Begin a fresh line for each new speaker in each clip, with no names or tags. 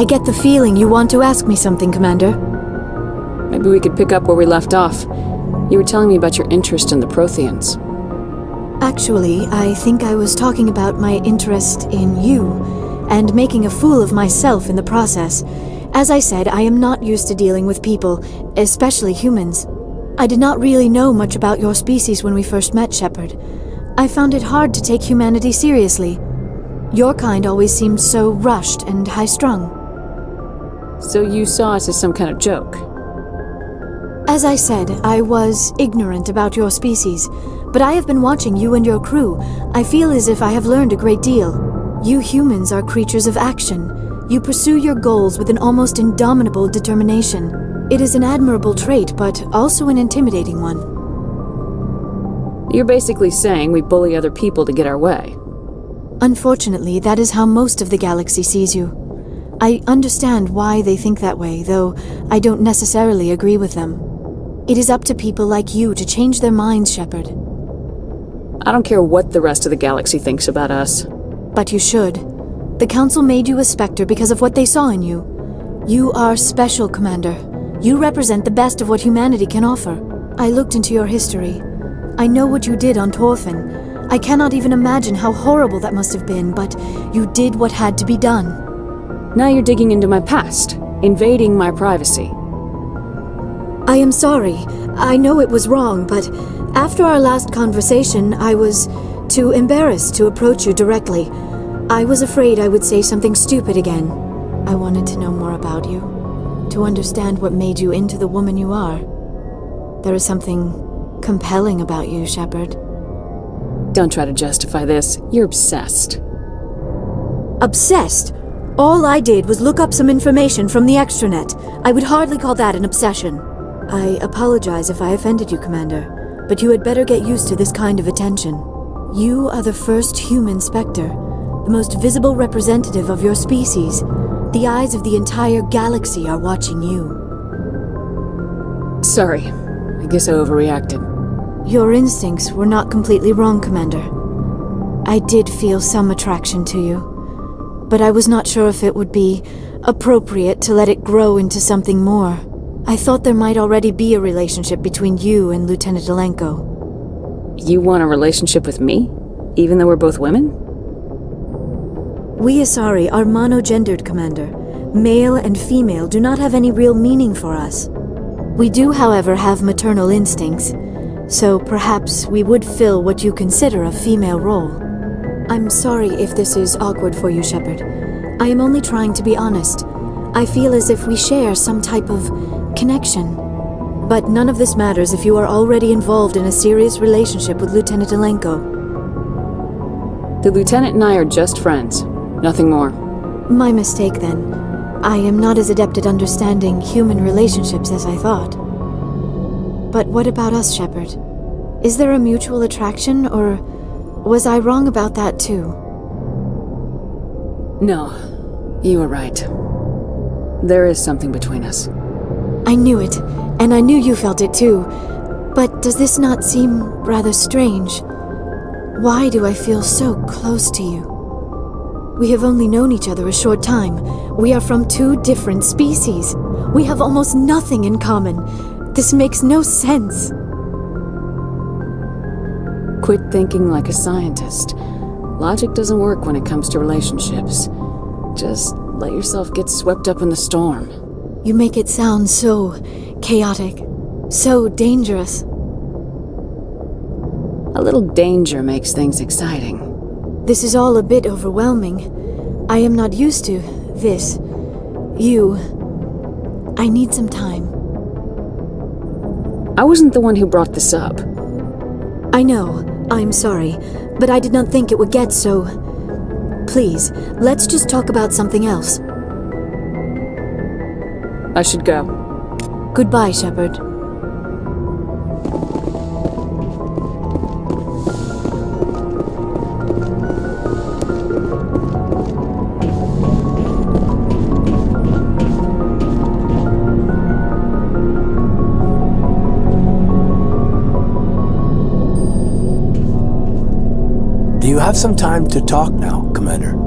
I get the feeling you want to ask me something, Commander.
Maybe we could pick up where we left off. You were telling me about your interest in the Protheans.
Actually, I think I was talking about my interest in you, and making a fool of myself in the process. As I said, I am not used to dealing with people, especially humans. I did not really know much about your species when we first met, Shepard. I found it hard to take humanity seriously. Your kind always seemed so rushed and high-strung.
So you saw us as some kind of joke?
As I said, I was ignorant about your species, but I have been watching you and your crew. I feel as if I have learned a great deal. You humans are creatures of action. You pursue your goals with an almost indomitable determination. It is an admirable trait, but also an intimidating one.
You're basically saying we bully other people to get our way.
Unfortunately, that is how most of the galaxy sees you. I understand why they think that way, though I don't necessarily agree with them. It is up to people like you to change their minds, Shepard.
I don't care what the rest of the galaxy thinks about us.
But you should. The Council made you a Spectre because of what they saw in you. You are special, Commander. You represent the best of what humanity can offer. I looked into your history. I know what you did on Torfin. I cannot even imagine how horrible that must have been, but you did what had to be done.
Now you're digging into my past, invading my privacy.
I am sorry. I know it was wrong, but after our last conversation, I was too embarrassed to approach you directly. I was afraid I would say something stupid again. I wanted to know more about you, to understand what made you into the woman you are. There is something compelling about you, Shepard.
Don't try to justify this. You're obsessed.
Obsessed? All I did was look up some information from the extranet. I would hardly call that an obsession. I apologize if I offended you, Commander, but you had better get used to this kind of attention. You are the first human Spectre, the most visible representative of your species. The eyes of the entire galaxy are watching you.
Sorry. I guess I overreacted.
Your instincts were not completely wrong, Commander. I did feel some attraction to you, but I was not sure if it would be appropriate to let it grow into something more. I thought there might already be a relationship between you and Lieutenant Alenko.
You want a relationship with me? Even though we're both women?
We Asari are monogendered, Commander. Male and female do not have any real meaning for us. We do, however, have maternal instincts, so perhaps we would fill what you consider a female role. I'm sorry if this is awkward for you, Shepard. I am only trying to be honest. I feel as if we share some type of connection. But none of this matters if you are already involved in a serious relationship with Lieutenant Alenko.
The Lieutenant and I are just friends. Nothing more.
My mistake, then. I am not as adept at understanding human relationships as I thought. But what about us, Shepard? Is there a mutual attraction, or was I wrong about that too?
No, you were right. There is something between us.
I knew it, and I knew you felt it too. But does this not seem rather strange? Why do I feel so close to you? We have only known each other a short time. We are from two different species. We have almost nothing in common. This makes no sense.
Quit thinking like a scientist. Logic doesn't work when it comes to relationships. Just let yourself get swept up in the storm.
You make it sound so chaotic, so dangerous.
A little danger makes things exciting.
This is all a bit overwhelming. I am not used to this. You. I need some time.
I wasn't the one who brought this up.
I know. I'm sorry, but I did not think it would get so... Please, let's just talk about something else.
I should go.
Goodbye, Shepard.
Do you have some time to talk now, Commander?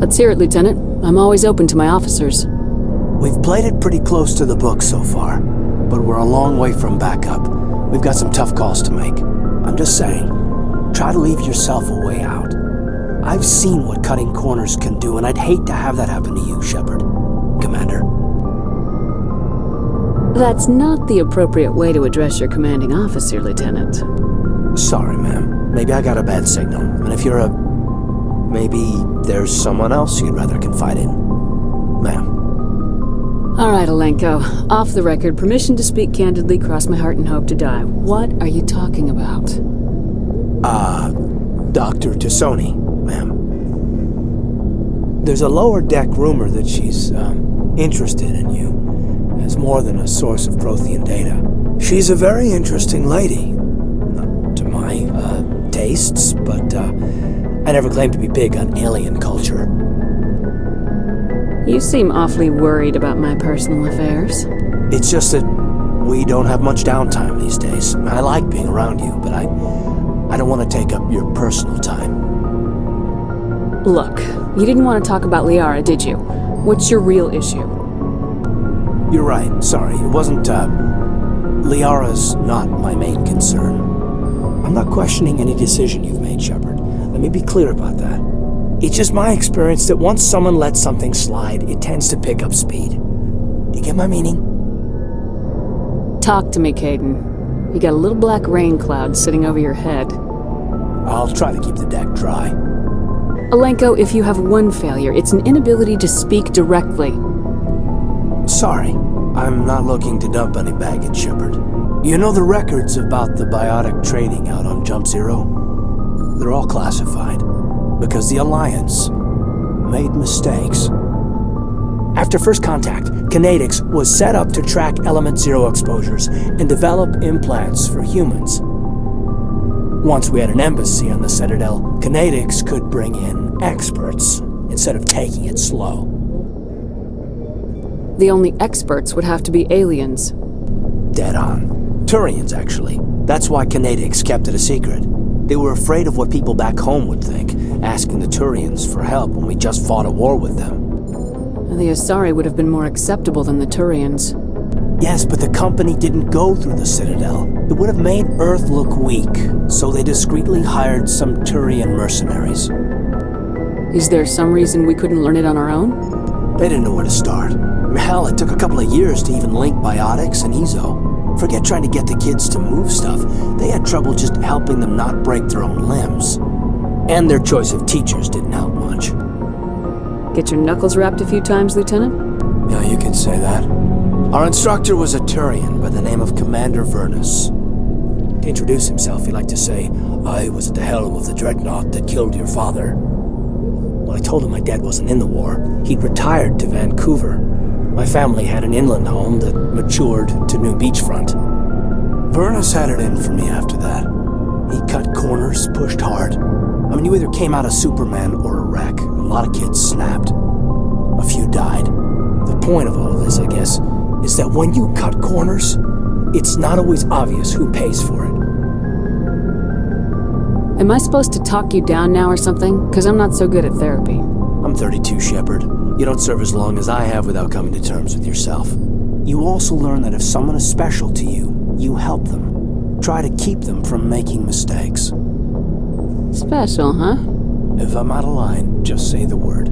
Let's hear it, Lieutenant. I'm always open to my officers.
We've played it pretty close to the book so far, but we're a long way from backup. We've got some tough calls to make. I'm just saying, try to leave yourself a way out. I've seen what cutting corners can do, and I'd hate to have that happen to you, Shepard. Commander.
That's not the appropriate way to address your commanding officer, Lieutenant.
Sorry, ma'am. Maybe I got a bad signal, and if you're maybe there's someone else you'd rather confide in. Ma'am.
All right, Alenko. Off the record, permission to speak candidly, cross my heart and hope to die. What are you talking about?
Dr. T'Soni, ma'am. There's a lower deck rumor that she's, interested in you as more than a source of Prothean data. She's a very interesting lady. Not to my, tastes, but, I never claimed to be big on alien culture.
You seem awfully worried about my personal affairs.
It's just that we don't have much downtime these days. I like being around you, but I don't want to take up your personal time.
Look, you didn't want to talk about Liara, did you? What's your real issue?
You're right, sorry. It wasn't, Liara's not my main concern. I'm not questioning any decision you've made, Shepard. Let me be clear about that. It's just my experience that once someone lets something slide, it tends to pick up speed. You get my meaning?
Talk to me, Kaidan. You got a little black rain cloud sitting over your head.
I'll try to keep the deck dry.
Alenko, if you have one failure, it's an inability to speak directly.
Sorry, I'm not looking to dump any baggage, Shepard. You know the records about the biotic trading out on Jump Zero? They're all classified, because the Alliance made mistakes. After first contact, Kinetics was set up to track Element Zero exposures and develop implants for humans. Once we had an embassy on the Citadel, Kinetics could bring in experts instead of taking it slow.
The only experts would have to be aliens.
Dead on. Turians, actually. That's why Kinetics kept it a secret. They were afraid of what people back home would think, asking the Turians for help when we just fought a war with them.
And the Asari would have been more acceptable than the Turians.
Yes, but the company didn't go through the Citadel. It would have made Earth look weak, so they discreetly hired some Turian mercenaries.
Is there some reason we couldn't learn it on our own?
They didn't know where to start. Hell, it took a couple of years to even link biotics and Ezo. Forget trying to get the kids to move stuff. They had trouble just helping them not break their own limbs. And their choice of teachers didn't help much.
Get your knuckles rapped a few times, Lieutenant?
Yeah, you could say that. Our instructor was a Turian by the name of Commander Vernus. To introduce himself, he liked to say, "I was at the helm of the dreadnought that killed your father." When I told him my dad wasn't in the war, he'd retired to Vancouver. My family had an inland home that matured to new beachfront. Vernus had it in for me after that. He cut corners, pushed hard. I mean, you either came out a Superman or a wreck. A lot of kids snapped. A few died. The point of all of this, I guess, is that when you cut corners, it's not always obvious who pays for it.
Am I supposed to talk you down now or something? Because I'm not so good at therapy.
I'm 32, Shepard. You don't serve as long as I have without coming to terms with yourself. You also learn that if someone is special to you, you help them. Try to keep them from making mistakes.
Special, huh?
If I'm out of line, just say the word.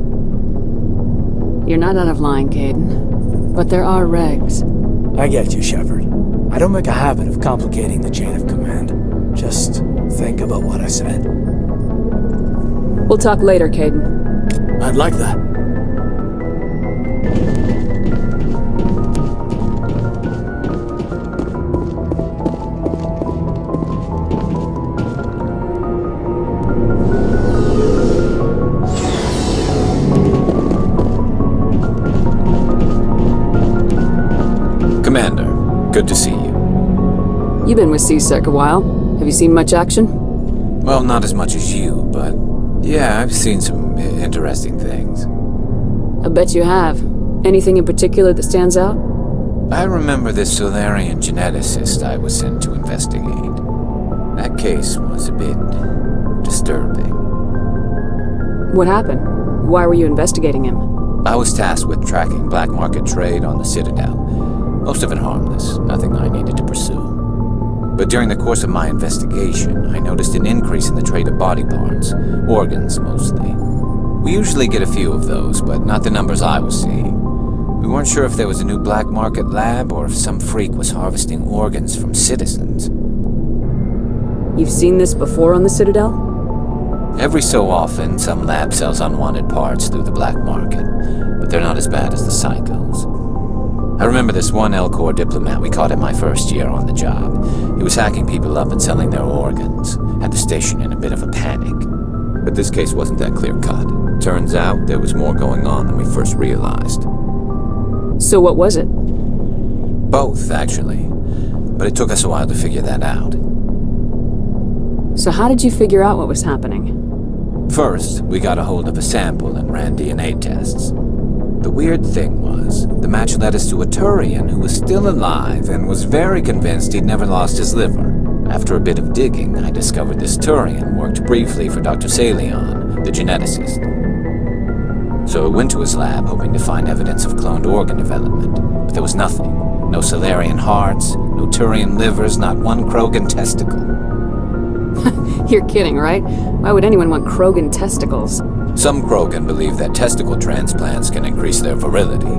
You're not out of line, Kaidan. But there are regs.
I get you, Shepard. I don't make a habit of complicating the chain of command. Just think about what I said.
We'll talk later, Kaidan.
I'd like that.
Commander, good to see you.
You've been with CSEC a while. Have you seen much action?
Well, not as much as you, but yeah, I've seen some interesting things.
I bet you have. Anything in particular that stands out?
I remember this Solarian geneticist I was sent to investigate. That case was a bit disturbing.
What happened? Why were you investigating him?
I was tasked with tracking black market trade on the Citadel. Most of it harmless, nothing I needed to pursue. But during the course of my investigation, I noticed an increase in the trade of body parts, organs mostly. We usually get a few of those, but not the numbers I was seeing. We weren't sure if there was a new black market lab or if some freak was harvesting organs from citizens.
You've seen this before on the Citadel?
Every so often, some lab sells unwanted parts through the black market, but they're not as bad as the psychos. I remember this one Elcor diplomat we caught in my first year on the job. He was hacking people up and selling their organs. Had the station in a bit of a panic. But this case wasn't that clear-cut. Turns out there was more going on than we first realized.
So what was it?
Both, actually. But it took us a while to figure that out.
So how did you figure out what was happening?
First, we got a hold of a sample and ran DNA tests. The weird thing was, the match led us to a Turian who was still alive and was very convinced he'd never lost his liver. After a bit of digging, I discovered this Turian worked briefly for Dr. Salion, the geneticist. So I went to his lab hoping to find evidence of cloned organ development, but there was nothing. No Salarian hearts, no Turian livers, not one Krogan testicle.
You're kidding, right? Why would anyone want Krogan testicles?
Some Krogan believe that testicle transplants can increase their virility,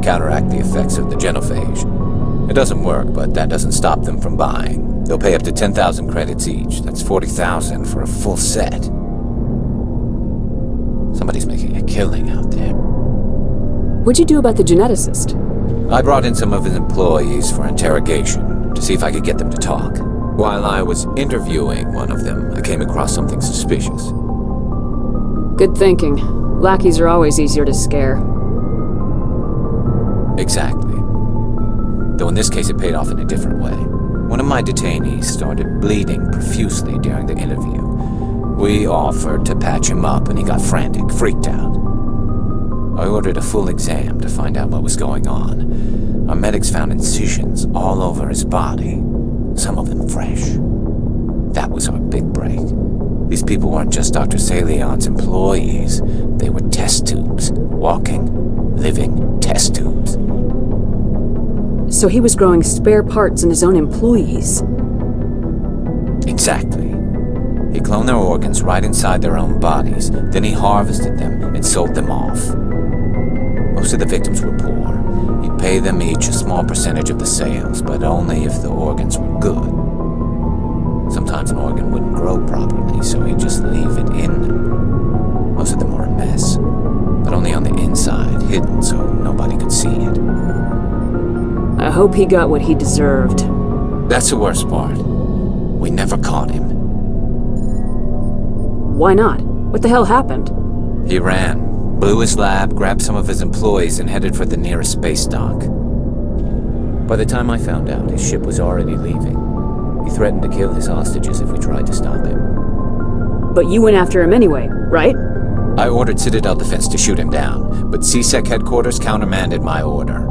counteract the effects of the genophage. It doesn't work, but that doesn't stop them from buying. They'll pay up to 10,000 credits each. That's 40,000 for a full set. Somebody's making a killing out there.
What'd you do about the geneticist?
I brought in some of his employees for interrogation, to see if I could get them to talk. While I was interviewing one of them, I came across something suspicious.
Good thinking. Lackeys are always easier to scare.
Exactly. Though in this case it paid off in a different way. One of my detainees started bleeding profusely during the interview. We offered to patch him up and he got frantic, freaked out. I ordered a full exam to find out what was going on. Our medics found incisions all over his body, some of them fresh. That was our big break. These people weren't just Dr. Salion's employees. They were test tubes. Walking, living test tubes.
So he was growing spare parts in his own employees?
Exactly. He cloned their organs right inside their own bodies. Then he harvested them and sold them off. Most of the victims were poor. He'd pay them each a small percentage of the sales, but only if the organs were good. Sometimes an organ wouldn't grow properly, so he'd just leave it in them. Most of them were a mess, but only on the inside, hidden so nobody could see it.
I hope he got what he deserved.
That's the worst part. We never caught him.
Why not? What the hell happened?
He ran, blew his lab, grabbed some of his employees, and headed for the nearest space dock. By the time I found out, his ship was already leaving. He threatened to kill his hostages if we tried to stop him.
But you went after him anyway, right?
I ordered Citadel Defense to shoot him down, but CSEC headquarters countermanded my order.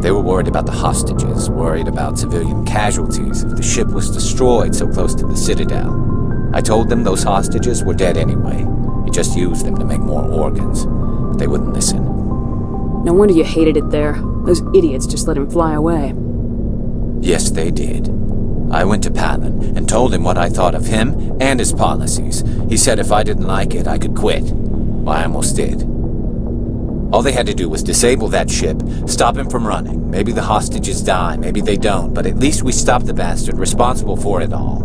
They were worried about the hostages, worried about civilian casualties if the ship was destroyed so close to the Citadel. I told them those hostages were dead anyway. He just used them to make more organs, but they wouldn't listen.
No wonder you hated it there. Those idiots just let him fly away.
Yes, they did. I went to Palin and told him what I thought of him and his policies. He said if I didn't like it, I could quit. Well, I almost did. All they had to do was disable that ship, stop him from running. Maybe the hostages die, maybe they don't, but at least we stopped the bastard responsible for it all.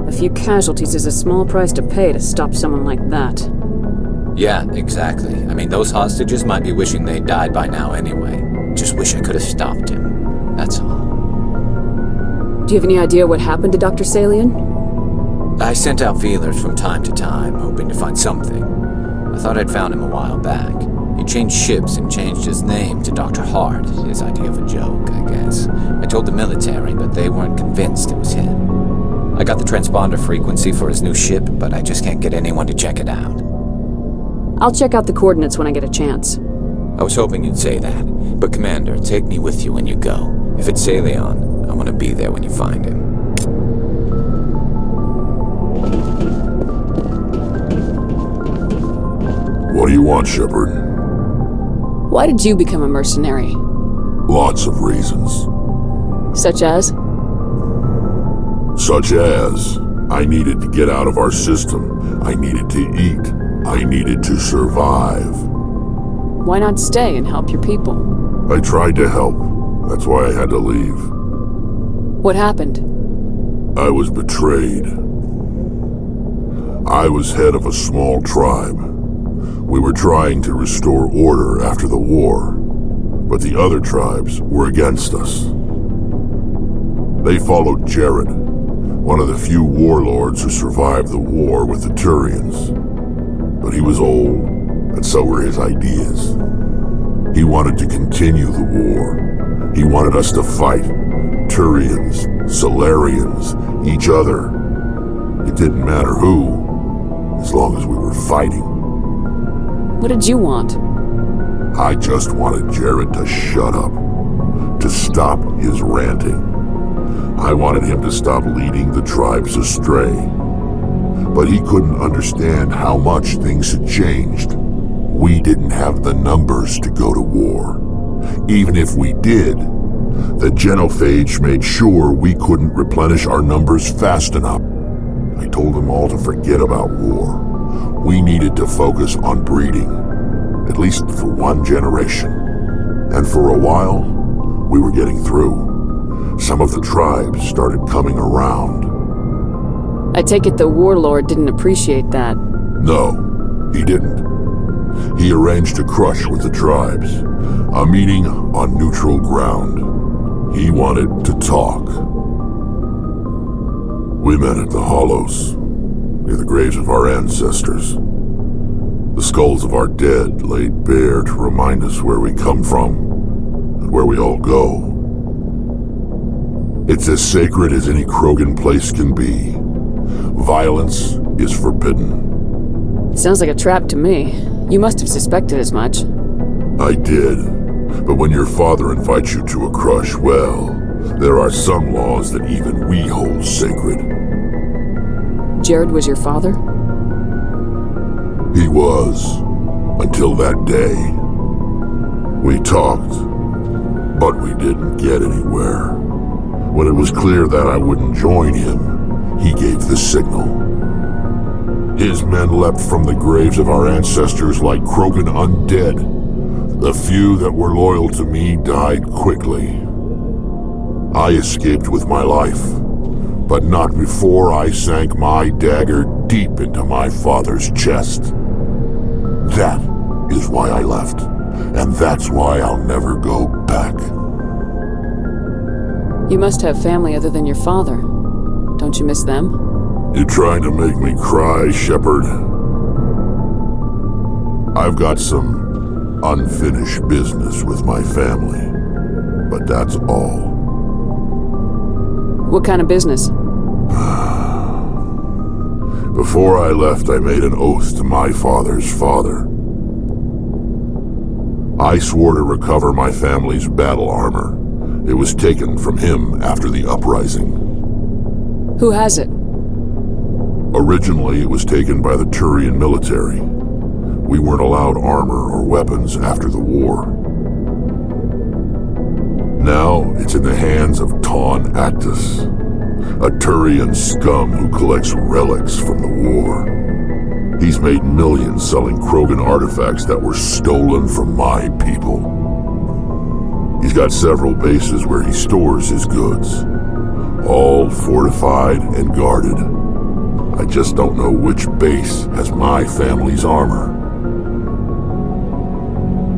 A few casualties is a small price to pay to stop someone like that.
Yeah, exactly. I mean, those hostages might be wishing they'd died by now anyway. Just wish I could have stopped him. That's all.
Do you have any idea what happened to Dr. Salion?
I sent out feelers from time to time, hoping to find something. I thought I'd found him a while back. He changed ships and changed his name to Dr. Hart, his idea of a joke, I guess. I told the military, but they weren't convinced it was him. I got the transponder frequency for his new ship, but I just can't get anyone to check it out.
I'll check out the coordinates when I get a chance.
I was hoping you'd say that, but Commander, take me with you when you go. If it's Salion, I want to be there when you find him.
you want, Shepard?
Why did you become a mercenary?
Lots of reasons.
Such as?
Such as, I needed to get out of our system. I needed to eat. I needed to survive.
Why not stay and help your people?
I tried to help. That's why I had to leave.
What happened?
I was betrayed. I was head of a small tribe. We were trying to restore order after the war, but the other tribes were against us. They followed Jared, one of the few warlords who survived the war with the Turians. But he was old, and so were his ideas. He wanted to continue the war. He wanted us to fight. Turians, Solarians, each other. It didn't matter who, as long as we were fighting.
What did you want?
I just wanted Jared to shut up, to stop his ranting. I wanted him to stop leading the tribes astray. But he couldn't understand how much things had changed. We didn't have the numbers to go to war. Even if we did, the genophage made sure we couldn't replenish our numbers fast enough. I told them all to forget about war. We needed to focus on breeding, at least for one generation. And for a while, we were getting through. Some of the tribes started coming around.
I take it the warlord didn't appreciate that.
No, he didn't. He arranged a crush with the tribes, a meeting on neutral ground. He wanted to talk. We met at the Hollows, near the graves of our ancestors. The skulls of our dead laid bare to remind us where we come from and where we all go. It's as sacred as any Krogan place can be. Violence is forbidden.
Sounds like a trap to me. You must have suspected as much.
I did. But when your father invites you to a crush, well, there are some laws that even we hold sacred.
Jared was your father?
He was, until that day. We talked, but we didn't get anywhere. When it was clear that I wouldn't join him, he gave the signal. His men leapt from the graves of our ancestors like Krogan undead. The few that were loyal to me died quickly. I escaped with my life, but not before I sank my dagger deep into my father's chest. That is why I left, and that's why I'll never go back.
You must have family other than your father. Don't you miss them?
You trying to make me cry, Shepard? I've got some unfinished business with my family, but that's all.
What kind of business?
Before I left, I made an oath to my father's father. I swore to recover my family's battle armor. It was taken from him after the uprising.
Who has it?
Originally, it was taken by the Turian military. We weren't allowed armor or weapons after the war. Now, it's in the hands of Taun Actus, a Turian scum who collects relics from the war. He's made millions selling Krogan artifacts that were stolen from my people. He's got several bases where he stores his goods, all fortified and guarded. I just don't know which base has my family's armor.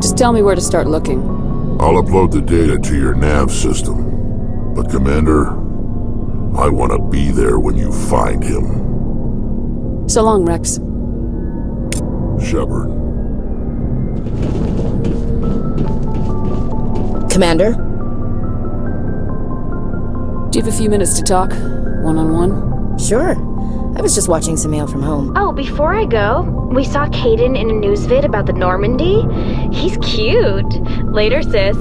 Just tell me where to start looking.
I'll upload the data to your nav system. But Commander, I want to be there when you find him.
So long, Wrex.
Shepard.
Commander?
Do you have a few minutes to talk? One-on-one?
Sure. I was just watching some mail from home.
Oh, before I go, we saw Kaidan in a news vid about the Normandy. He's cute. Later, sis.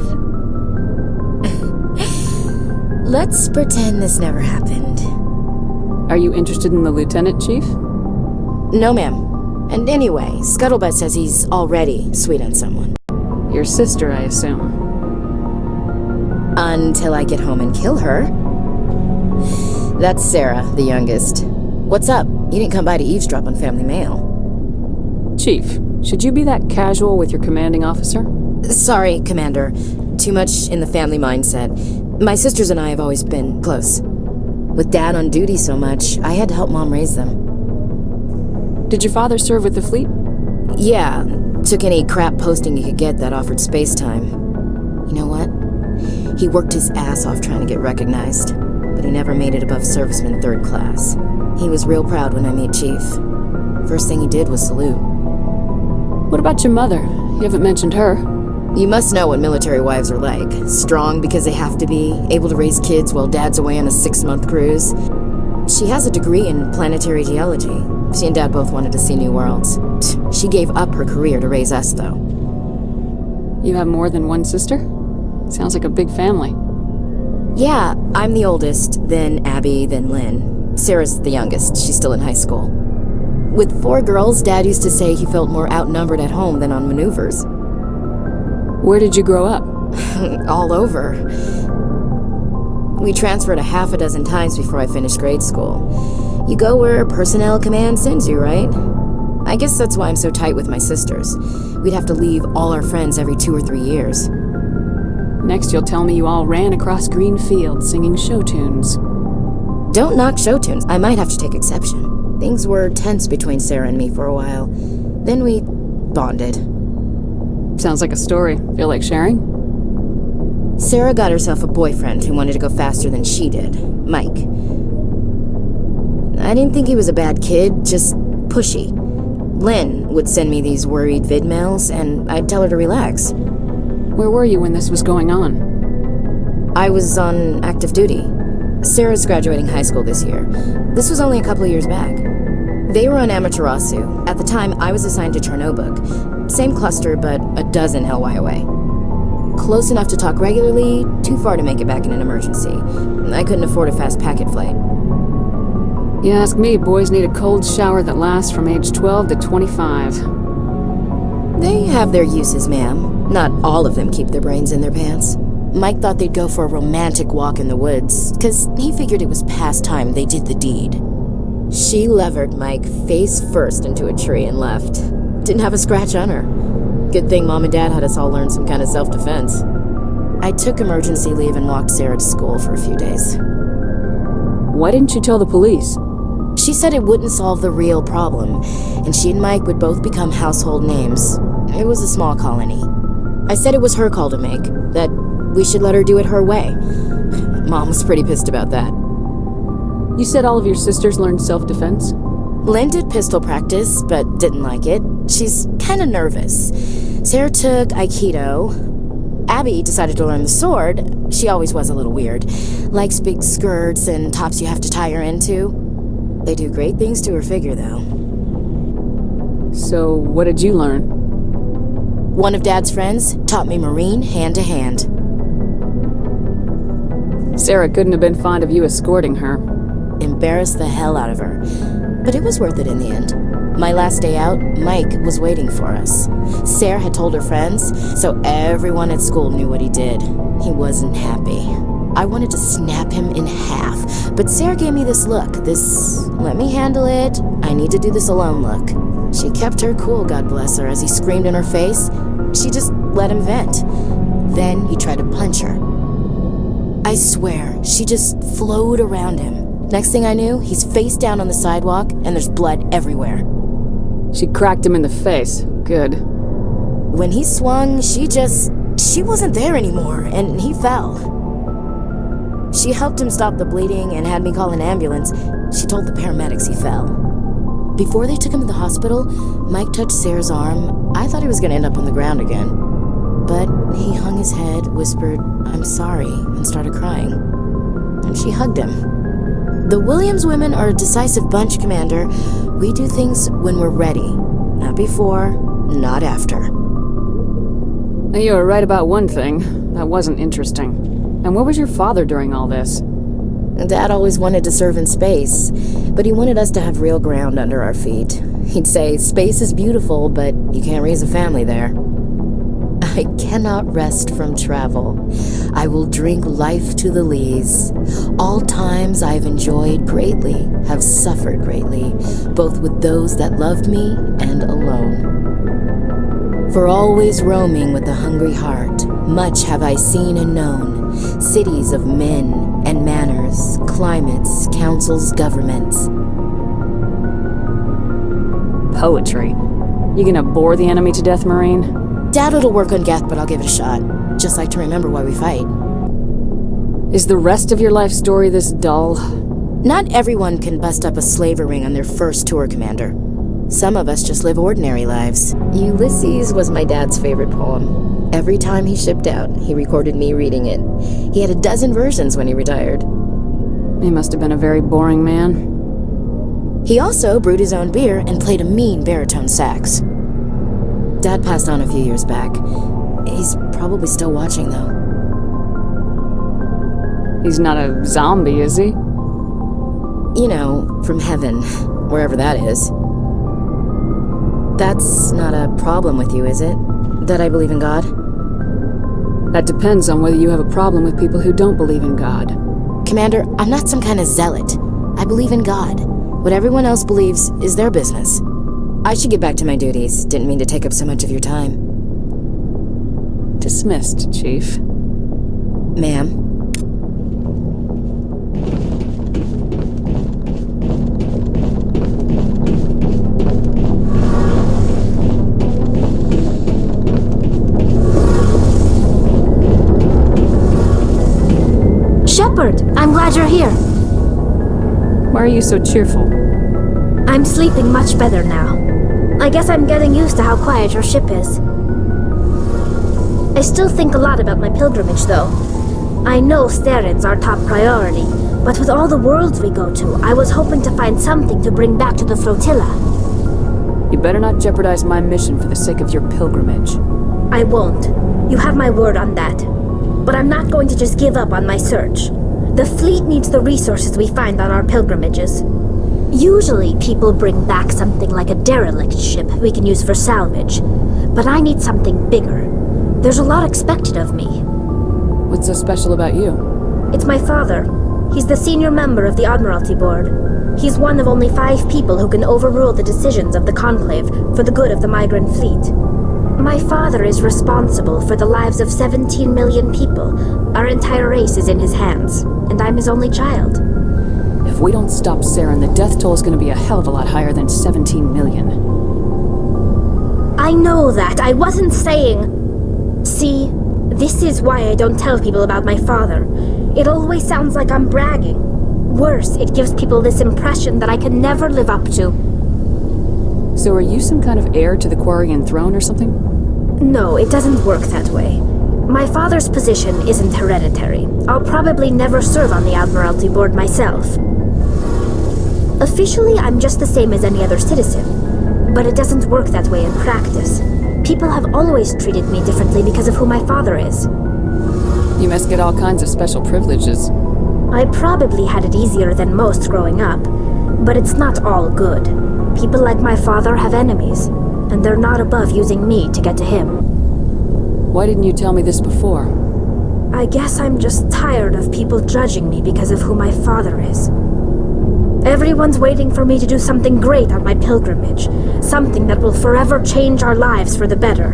Let's pretend this never happened.
Are you interested in the Lieutenant, Chief?
No, ma'am. And anyway, Scuttlebutt says he's already sweet on someone.
Your sister, I assume.
Until I get home and kill her. That's Sarah, the youngest. What's up? You didn't come by to eavesdrop on family mail.
Chief, should you be that casual with your commanding officer?
Sorry, Commander. Too much in the family mindset. My sisters and I have always been close. With Dad on duty so much, I had to help Mom raise them.
Did your father serve with the fleet?
Yeah, took any crap posting he could get that offered space time. You know what? He worked his ass off trying to get recognized, but he never made it above serviceman 3rd class. He was real proud when I met Chief. First thing he did was salute.
What about your mother? You haven't mentioned her.
You must know what military wives are like. Strong because they have to be, able to raise kids while Dad's away on a 6-month cruise. She has a degree in planetary geology. She and Dad both wanted to see new worlds. She gave up her career to raise us, though.
You have more than one sister? Sounds like a big family.
Yeah, I'm the oldest, then Abby, then Lynn. Sarah's the youngest. She's still in high school. With 4 girls, Dad used to say he felt more outnumbered at home than on maneuvers.
Where did you grow up?
All over. We transferred a half a dozen times before I finished grade school. You go where personnel command sends you, right? I guess that's why I'm so tight with my sisters. We'd have to leave all our friends every 2 or 3 years.
Next you'll tell me you all ran across green fields singing show tunes.
Don't knock show tunes. I might have to take exception. Things were tense between Sarah and me for a while. Then we bonded.
Sounds like a story. Feel like sharing?
Sarah got herself a boyfriend who wanted to go faster than she did, Mike. I didn't think he was a bad kid, just pushy. Lynn would send me these worried vid mails, and I'd tell her to relax.
Where were you when this was going on?
I was on active duty. Sarah's graduating high school this year. This was only a couple of years back. They were on Amaterasu. At the time, I was assigned to Chernobog. Same cluster, but a dozen LY away. Close enough to talk regularly, too far to make it back in an emergency. I couldn't afford a fast packet flight.
You ask me, boys need a cold shower that lasts from age 12 to 25.
They have their uses, ma'am. Not all of them keep their brains in their pants. Mike thought they'd go for a romantic walk in the woods, because he figured it was past time they did the deed. She levered Mike face first into a tree and left. Didn't have a scratch on her. Good thing Mom and Dad had us all learn some kind of self-defense. I took emergency leave and walked Sarah to school for a few days.
Why didn't you tell the police?
She said it wouldn't solve the real problem, and she and Mike would both become household names. It was a small colony. I said it was her call to make, that we should let her do it her way. Mom was pretty pissed about that.
You said all of your sisters learned self-defense?
Lynn did pistol practice, but didn't like it. She's kind of nervous. Sarah took Aikido. Abby decided to learn the sword. She always was a little weird. Likes big skirts and tops you have to tie her into. They do great things to her figure, though.
So, what did you learn?
One of Dad's friends taught me Marine hand to hand.
Sarah couldn't have been fond of you escorting her.
Embarrassed the hell out of her. But it was worth it in the end. My last day out, Mike was waiting for us. Sarah had told her friends, so everyone at school knew what he did. He wasn't happy. I wanted to snap him in half, but Sarah gave me this look, this let me handle it, I need to do this alone look. She kept her cool, God bless her, as he screamed in her face. She just let him vent. Then he tried to punch her. I swear, she just flowed around him. Next thing I knew, he's face down on the sidewalk, and there's blood everywhere.
She cracked him in the face. Good.
When he swung, she wasn't there anymore, and he fell. She helped him stop the bleeding and had me call an ambulance. She told the paramedics he fell. Before they took him to the hospital, Mike touched Sarah's arm. I thought he was going to end up on the ground again. But he hung his head, whispered, "I'm sorry," and started crying. And she hugged him. The Williams women are a decisive bunch, Commander. We do things when we're ready. Not before, not after.
Now, you were right about one thing. That wasn't interesting. And where was your father during all this?
Dad always wanted to serve in space, but he wanted us to have real ground under our feet. He'd say, space is beautiful, but you can't raise a family there. I cannot rest from travel. I will drink life to the lees. All times I've enjoyed greatly, have suffered greatly, both with those that loved me and alone. For always roaming with a hungry heart, much have I seen and known, cities of men and manners, climates, councils, governments.
Poetry. You gonna bore the enemy to death, Marine?
Dad will work on Geth, but I'll give it a shot. Just like to remember why we fight.
Is the rest of your life story this dull?
Not everyone can bust up a slaver ring on their first tour, Commander. Some of us just live ordinary lives. Ulysses was my dad's favorite poem. Every time he shipped out, he recorded me reading it. He had a dozen versions when he retired.
He must have been a very boring man.
He also brewed his own beer and played a mean baritone sax. Dad passed on a few years back. He's probably still watching, though.
He's not a zombie, is he?
You know, from heaven, wherever that is. That's not a problem with you, is it? That I believe in God?
That depends on whether you have a problem with people who don't believe in God.
Commander, I'm not some kind of zealot. I believe in God. What everyone else believes is their business. I should get back to my duties. Didn't mean to take up so much of your time.
Dismissed, Chief.
Ma'am.
Shepard, I'm glad you're here.
Why are you so cheerful?
I'm sleeping much better now. I guess I'm getting used to how quiet your ship is. I still think a lot about my pilgrimage, though. I know Steren's our top priority, but with all the worlds we go to, I was hoping to find something to bring back to the flotilla.
You better not jeopardize my mission for the sake of your pilgrimage.
I won't. You have my word on that. But I'm not going to just give up on my search. The fleet needs the resources we find on our pilgrimages. Usually, people bring back something like a derelict ship we can use for salvage. But I need something bigger. There's a lot expected of me.
What's so special about you?
It's my father. He's the senior member of the Admiralty Board. He's one of only 5 people who can overrule the decisions of the Conclave for the good of the migrant fleet. My father is responsible for the lives of 17 million people. Our entire race is in his hands, and I'm his only child.
If we don't stop Saren, the death toll is going to be a hell of a lot higher than 17 million.
I know that. I wasn't saying... See, this is why I don't tell people about my father. It always sounds like I'm bragging. Worse, it gives people this impression that I can never live up to.
So are you some kind of heir to the Quarian throne or something?
No, it doesn't work that way. My father's position isn't hereditary. I'll probably never serve on the Admiralty Board myself. Officially, I'm just the same as any other citizen. But it doesn't work that way in practice. People have always treated me differently because of who my father is.
You must get all kinds of special privileges.
I probably had it easier than most growing up, but it's not all good. People like my father have enemies, and they're not above using me to get to him.
Why didn't you tell me this before?
I guess I'm just tired of people judging me because of who my father is. Everyone's waiting for me to do something great on my pilgrimage, something that will forever change our lives for the better.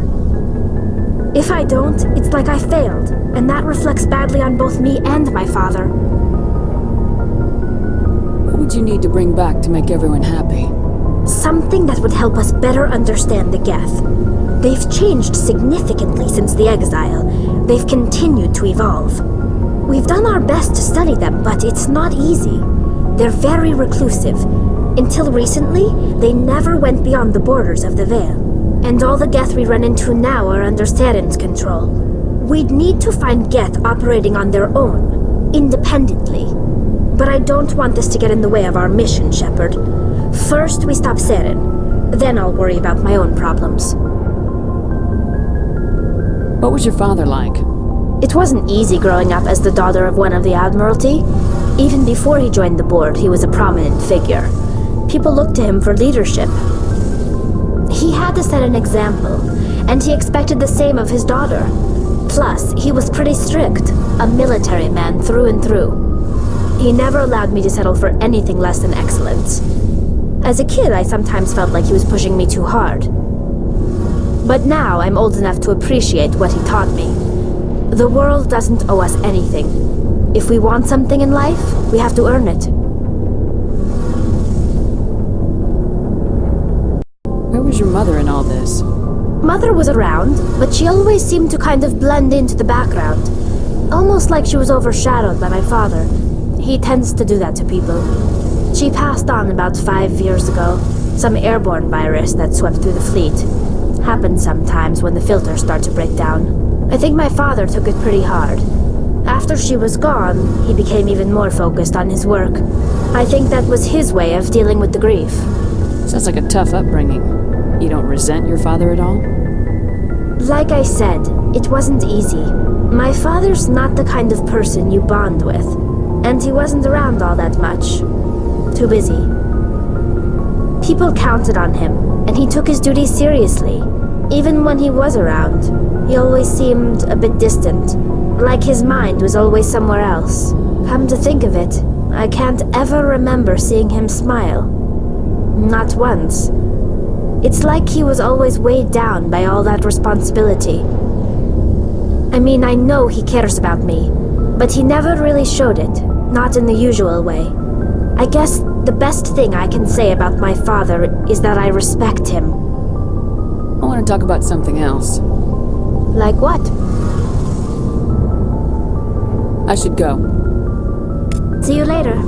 If I don't, it's like I failed, and that reflects badly on both me and my father.
What would you need to bring back to make everyone happy?
Something that would help us better understand the Geth. They've changed significantly since the exile. They've continued to evolve. We've done our best to study them, but it's not easy. They're very reclusive. Until recently, they never went beyond the borders of the Veil. And all the Geth we run into now are under Seren's control. We'd need to find Geth operating on their own, independently. But I don't want this to get in the way of our mission, Shepard. First, we stop Seren. Then I'll worry about my own problems.
What was your father like?
It wasn't easy growing up as the daughter of one of the Admiralty.
Even before he joined the board, he was a prominent figure. People looked to him for leadership. He had to set an example, and he expected the same of his daughter. Plus, he was pretty strict, a military man through and through. He never allowed me to settle for anything less than excellence. As a kid, I sometimes felt like he was pushing me too hard. But now I'm old enough to appreciate what he taught me. The world doesn't owe us anything. If we want something in life, we have to earn it.
Where was your mother in all this?
Mother was around, but she always seemed to kind of blend into the background. Almost like she was overshadowed by my father. He tends to do that to people. She passed on about 5 years ago. Some airborne virus that swept through the fleet. Happens sometimes when the filters start to break down. I think my father took it pretty hard. After she was gone, he became even more focused on his work. I think that was his way of dealing with the grief.
Sounds like a tough upbringing. You don't resent your father at all?
Like I said, it wasn't easy. My father's not the kind of person you bond with, and he wasn't around all that much. Too busy. People counted on him, and he took his duties seriously. Even when he was around, he always seemed a bit distant, like his mind was always somewhere else. Come to think of it, I can't ever remember seeing him smile. Not once. It's like he was always weighed down by all that responsibility. I mean, I know he cares about me, but he never really showed it, not in the usual way. I guess the best thing I can say about my father is that I respect him.
I want to talk about something else.
Like what?
I should go.
See you later.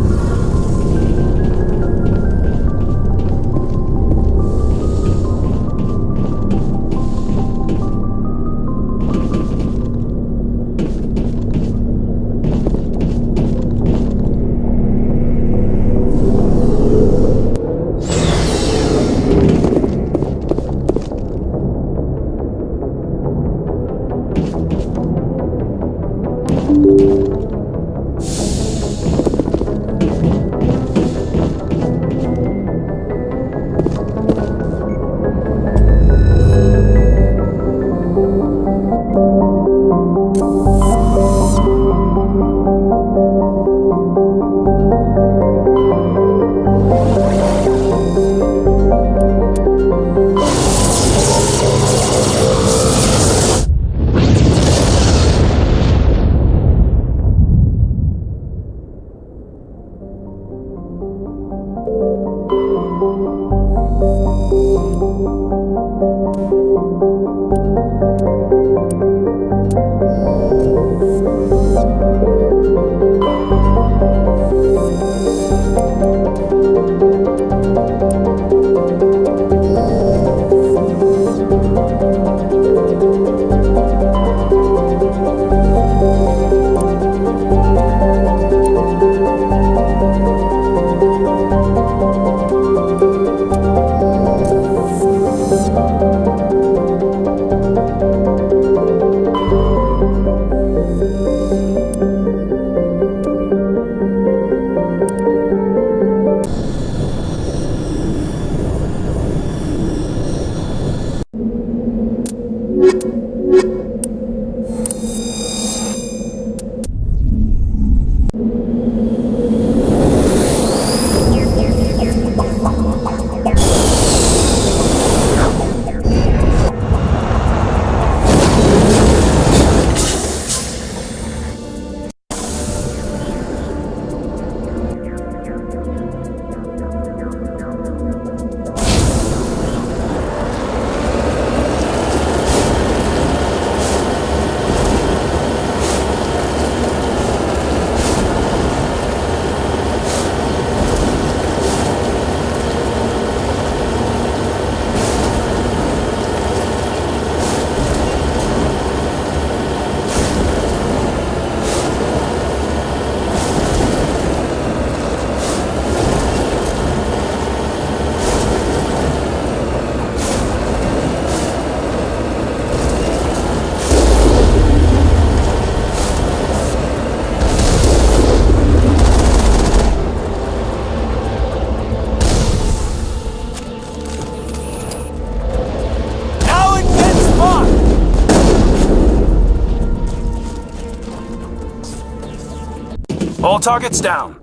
All targets down.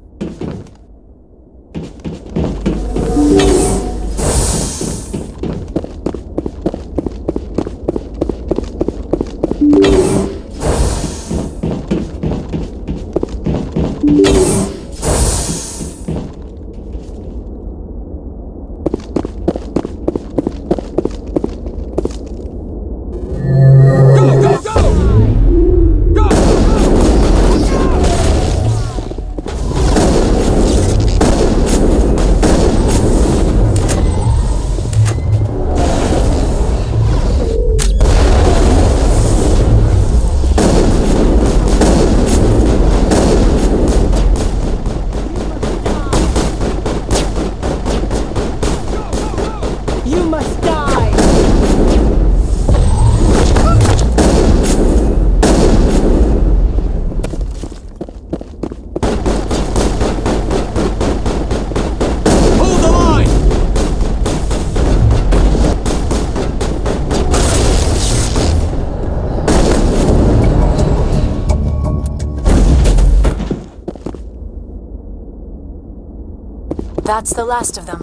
That's the last of them.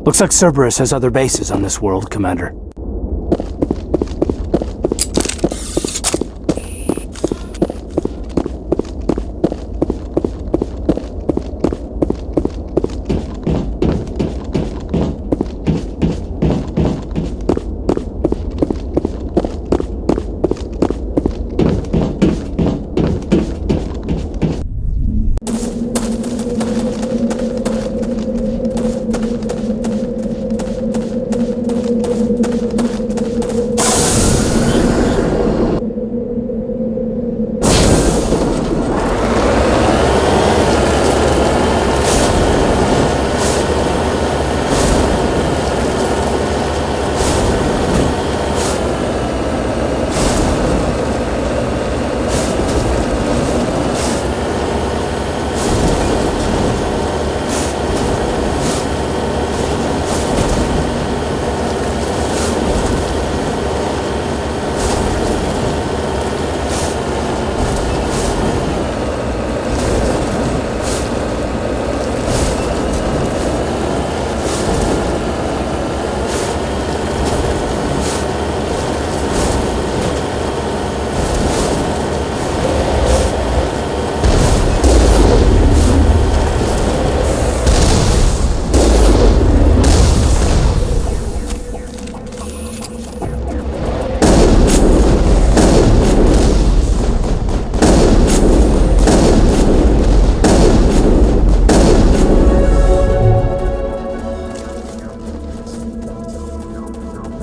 Looks like Cerberus has other bases on this world, Commander.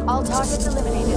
All targets eliminated.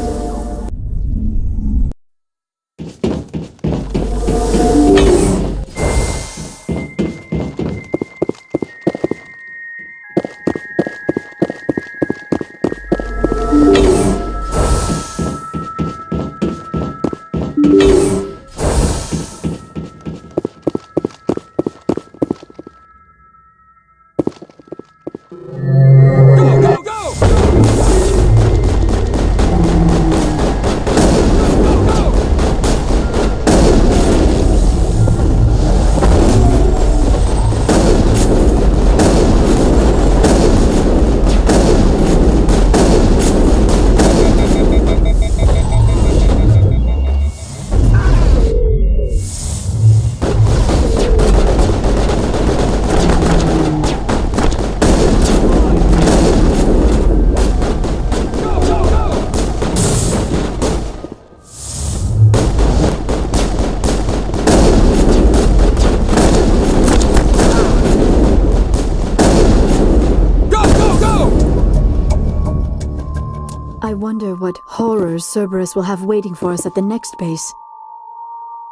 I wonder what horrors Cerberus will have waiting for us at the next base.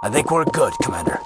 I think we're good, Commander.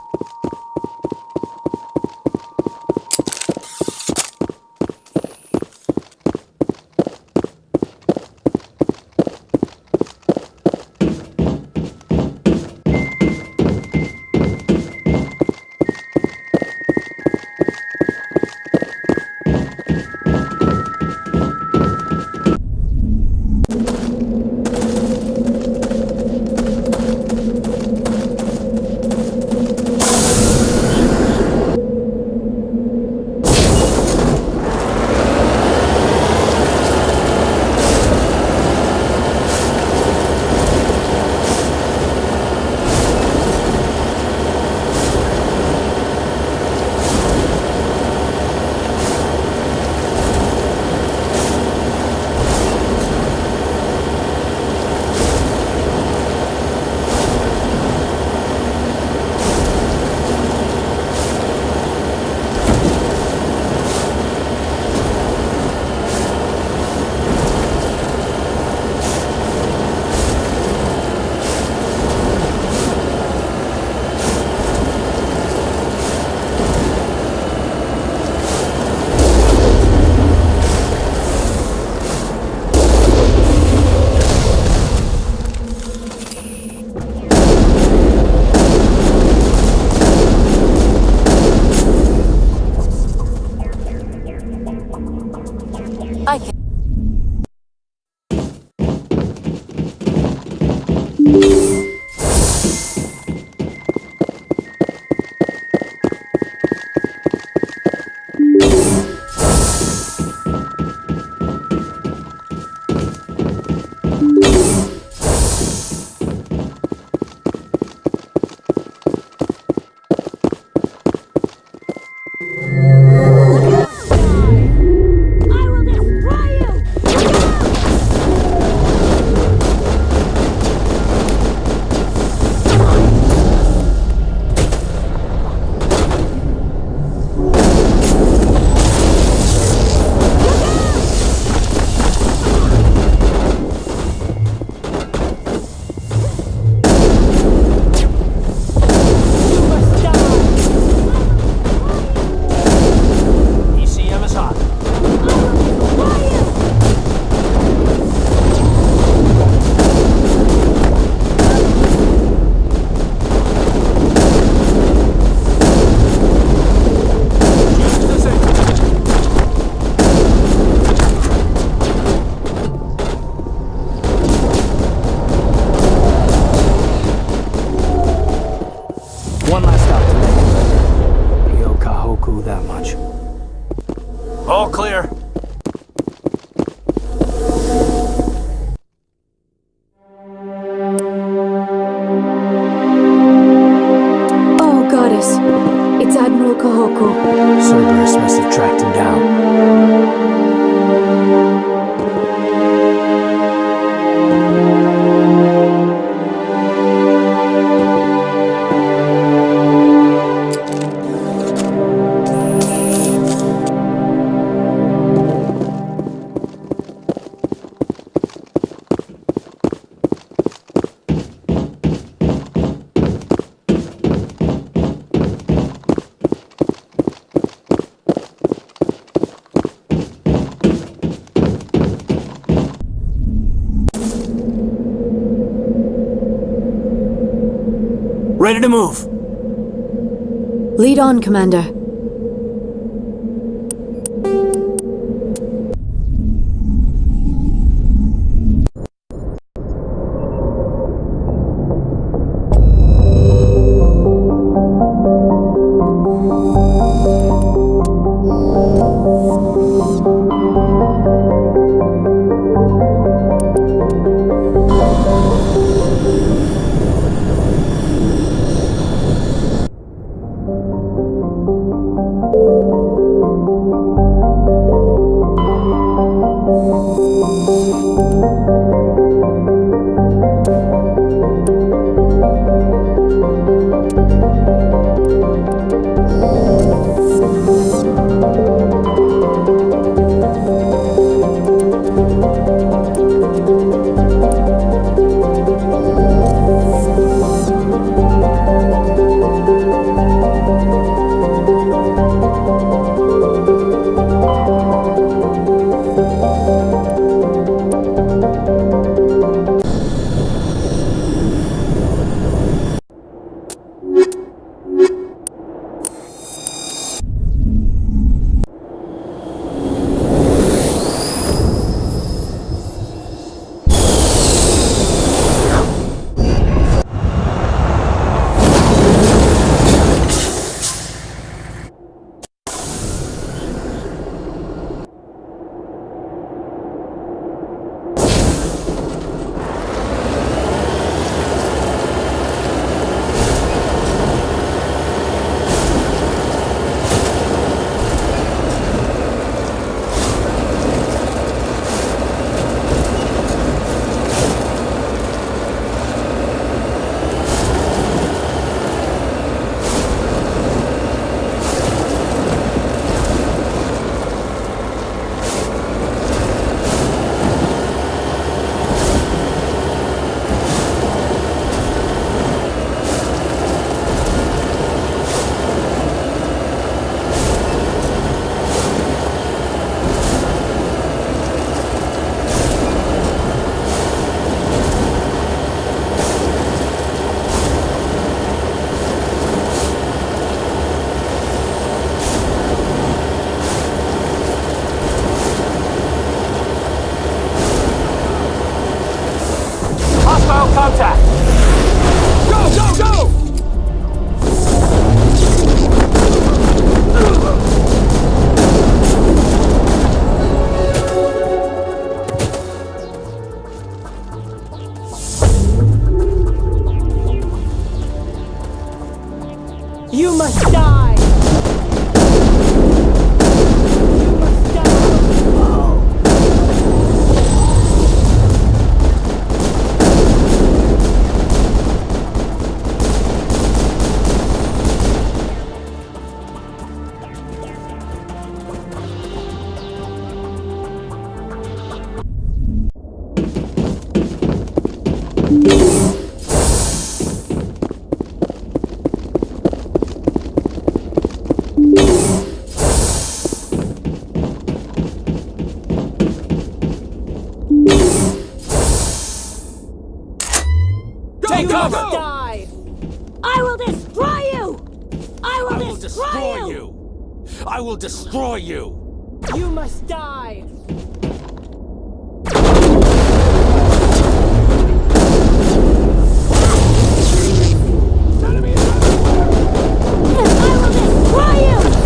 Kahoku that much. All clear.
Oh, Goddess. It's Admiral Kahoku.
Cerberus must have tracked him down. Ready to move.
Lead on, Commander.
Contact! Go, go, go!
You must die! You must die!
Take cover!
Die! I will destroy you! I will destroy
you! I will destroy you!
You must die! I will destroy you!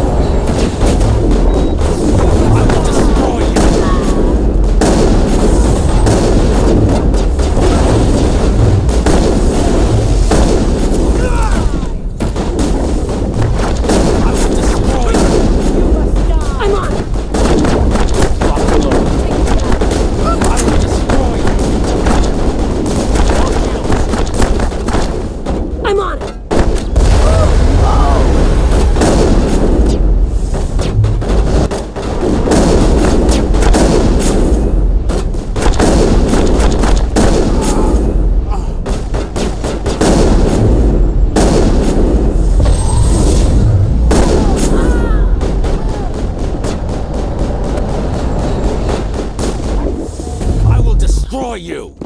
you!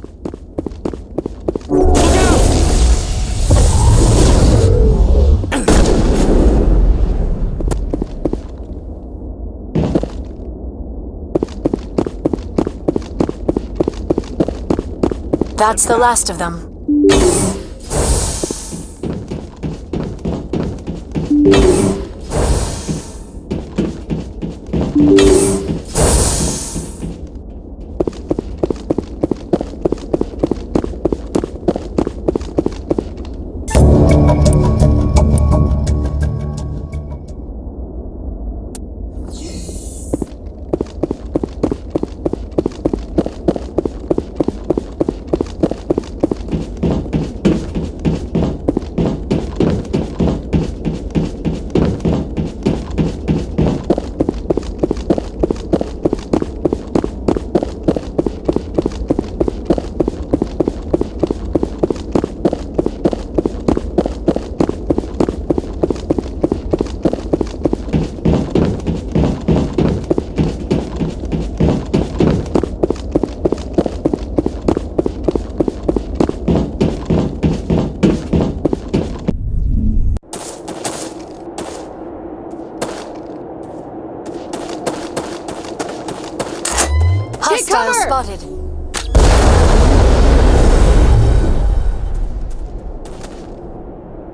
That's the last of them. Hostile spotted.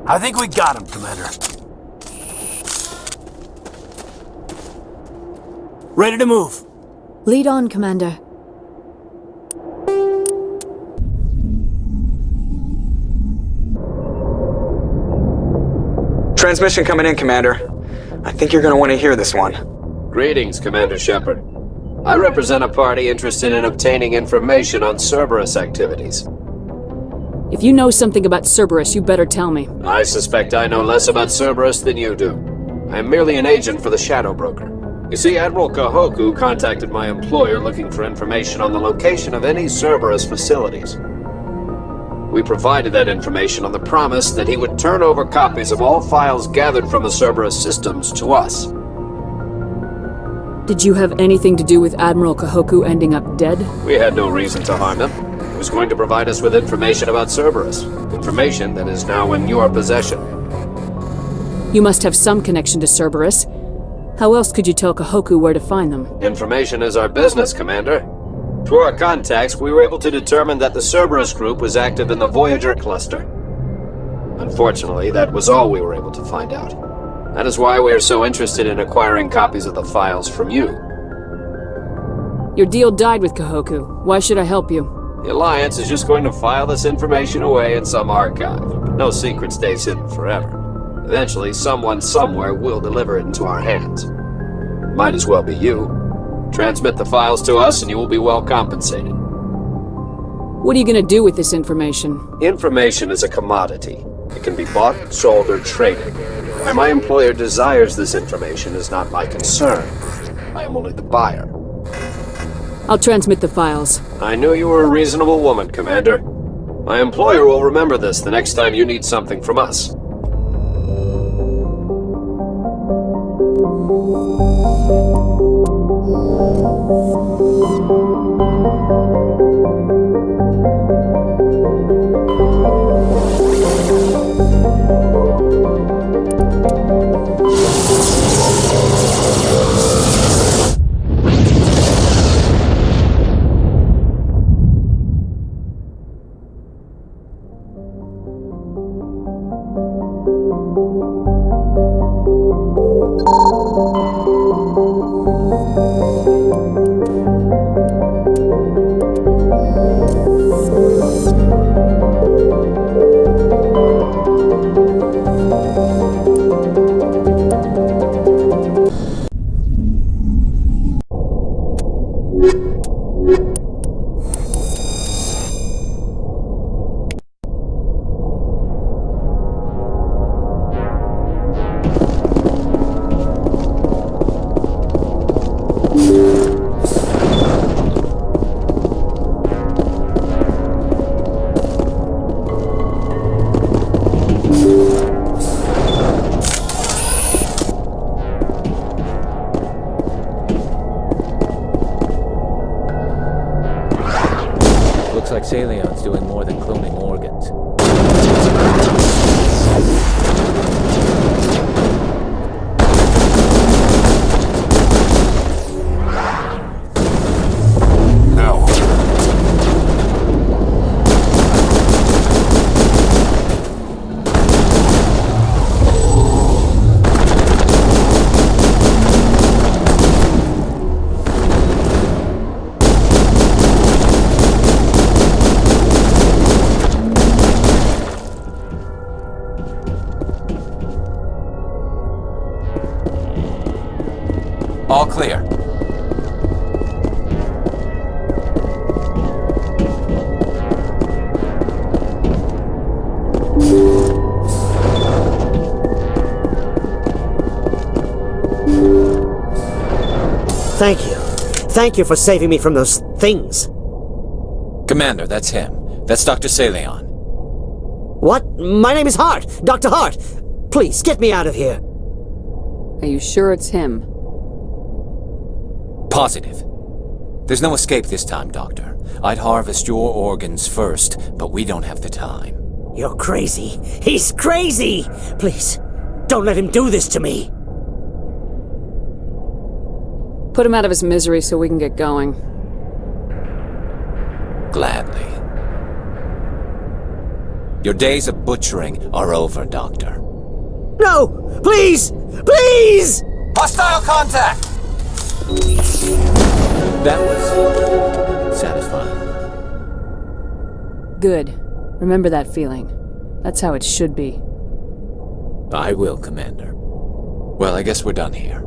I think we got him, Commander. Ready to move.
Lead on, Commander.
Transmission coming in, Commander. I think you're gonna want to hear this one.
Greetings, Commander Shepard. I represent a party interested in obtaining information on Cerberus activities.
If you know something about Cerberus, you better tell me.
I suspect I know less about Cerberus than you do. I am merely an agent for the Shadow Broker. You see, Admiral Kahoku contacted my employer looking for information on the location of any Cerberus facilities. We provided that information on the promise that he would turn over copies of all files gathered from the Cerberus systems to us.
Did you have anything to do with Admiral Kahoku ending up dead?
We had no reason to harm him. He was going to provide us with information about Cerberus. Information that is now in your possession.
You must have some connection to Cerberus. How else could you tell Kahoku where to find them?
Information is our business, Commander. Through our contacts, we were able to determine that the Cerberus group was active in the Voyager cluster. Unfortunately, that was all we were able to find out. That is why we are so interested in acquiring copies of the files from you.
Your deal died with Kahoku. Why should I help you?
The Alliance is just going to file this information away in some archive. No secret stays hidden forever. Eventually, someone somewhere will deliver it into our hands. Might as well be you. Transmit the files to us and you will be well compensated.
What are you gonna do with this information?
Information is a commodity. It can be bought, sold, or traded. Why my employer desires this information is not my concern. I am only the buyer.
I'll transmit the files.
I knew you were a reasonable woman, Commander. My employer will remember this the next time you need something from us.
Salion's doing more than cloning organs.
Now.
All clear.
Thank you. Thank you for saving me from those things.
Commander, that's him. That's Dr. Salion.
What? My name is Hart. Dr. Hart. Please, get me out of here.
Are you sure it's him?
Positive. There's no escape this time, Doctor. I'd harvest your organs first, but we don't have the time.
You're crazy. He's crazy! Please, don't let him do this to me.
Put him out of his misery so we can get going.
Gladly. Your days of butchering are over, Doctor.
No! Please! Please!
Hostile contact! That was satisfying.
Good. Remember that feeling. That's how it should be.
I will, Commander. Well, I guess we're done here.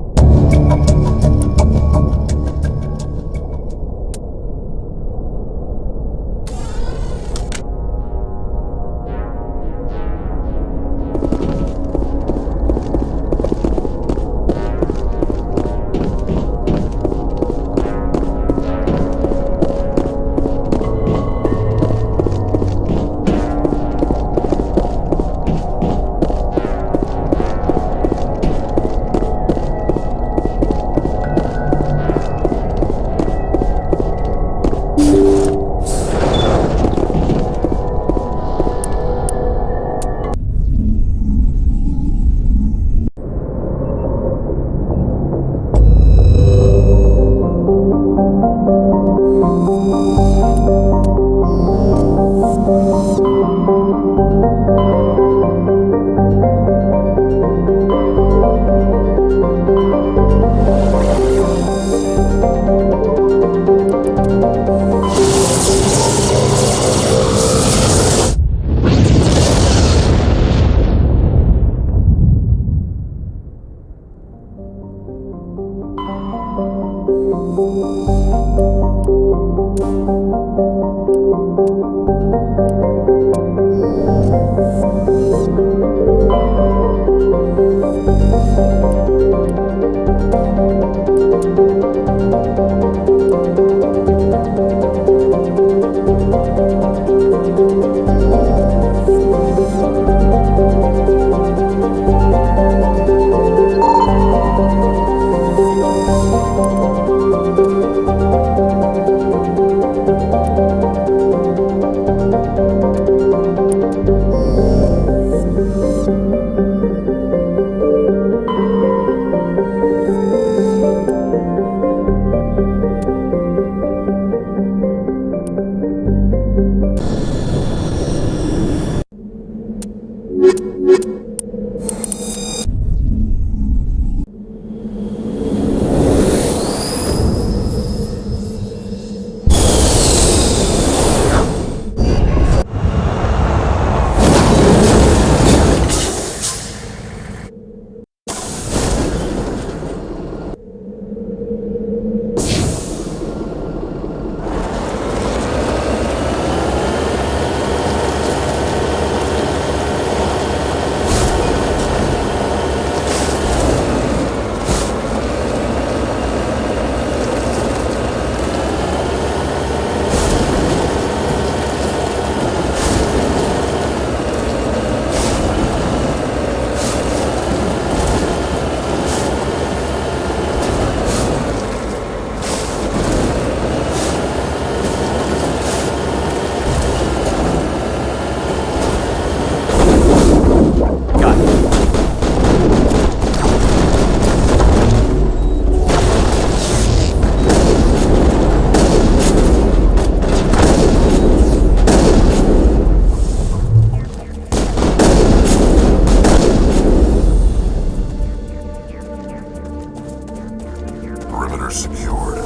perimeter secured.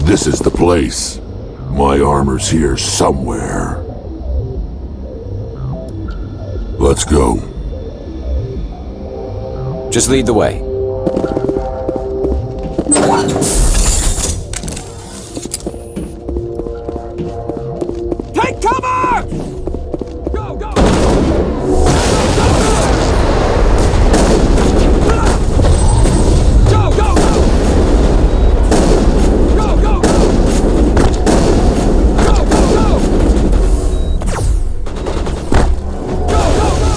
This is the place. My armor's here somewhere. Let's go.
Just lead the way.
Take cover! Go, go! Go, go, go! Go, go, go! Go, go, go! Go, go, go!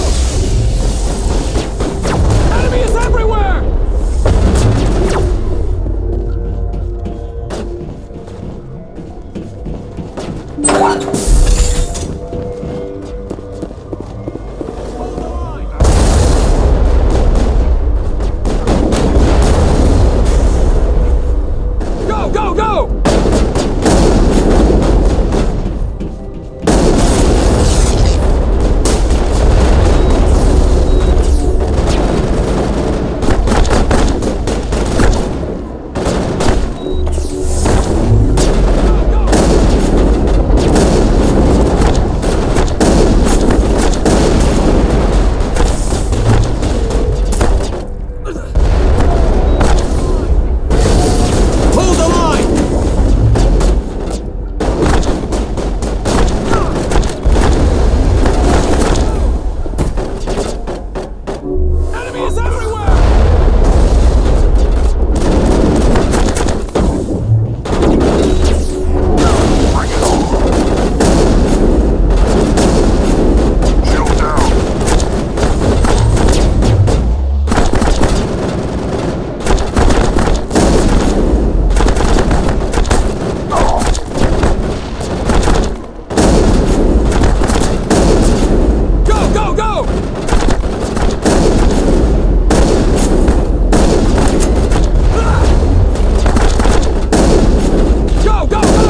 Enemy is everywhere! Go, go, go! Hold the line! Enemy is everywhere!
Shield down.
Go, go, go! Go, go, go!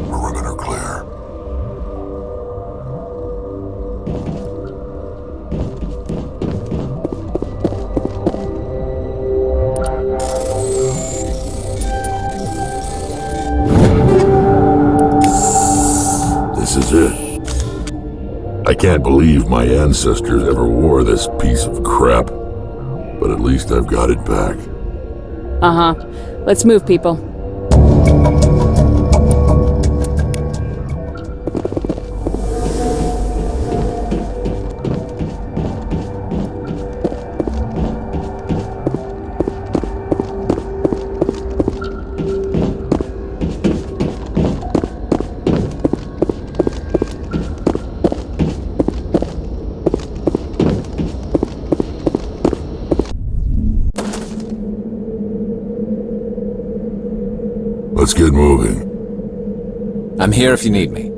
Perimeter clear. This is it. I can't believe my ancestors ever wore this piece of crap, but at least I've got it back.
Uh-huh. Let's move, people.
Let's get moving.
I'm here if you need me.